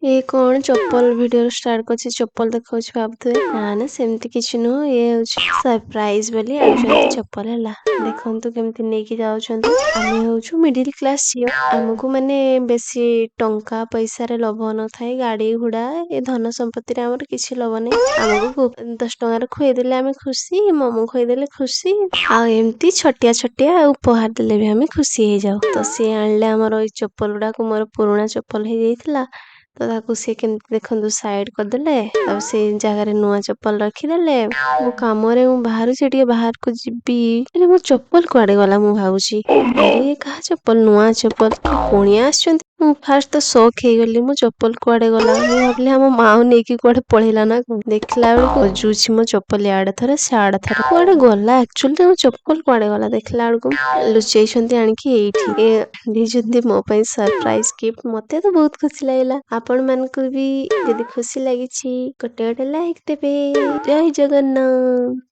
ये कौन चप्पल video start करछि चप्पल देखौछि भाबथुए ना सेमती किछि नुह ये होछि सरप्राइज बोली आउछंती चप्पल हला देखंतु केमती नेकी जाउछंती आमे होछु मिडिल क्लास झियो हमकु माने बेसी टंका पैसा रे लोभ न थाए गाड़ी घोड़ा ए धन संपत्ति रे हमर किछि लोभ नै हमकु 10 टଙ୍କା रे खुए देले आमे खुशी मोमो खुए देले खुशी आ एमती छटिया छटिया उपहार देले भी हमें खुशी हे जाऊ तो से आनले हमर ओइ चप्पल गुडा को मोर पुराना चप्पल हे जाइथिला तो ताकू से केमती देखंतु साइड कर देले अब से जगह रे नुआ चप्पल रखी देले मो काम रे मु बाहर से टिके बाहर को जिबी अरे मो चप्पल कुआडे गला मु भाबुची अरे कहा चप्पल नुआ चप्पल पुणिया आछंती मु फास्ट तो शौक हे गली मो चप्पल कुआडे गला मु भाबले हम माऊ नेकी कुआडे पळेला ना देखला बेल खोजुची मो चप्पल याडे थरे साडे थरे कुआडे गला एक्चुअली मो चप्पल कुआडे गला देखला बेल को लुचेइछंती आनिकी एठी ए दिजंती मो पई सरप्राइज गिफ्ट मते तो बहुत खुशी लागला आपण मानकु भी जदी खुशी लागिछि गोटे गोटे लाइक देबे जय जगन्नाथ।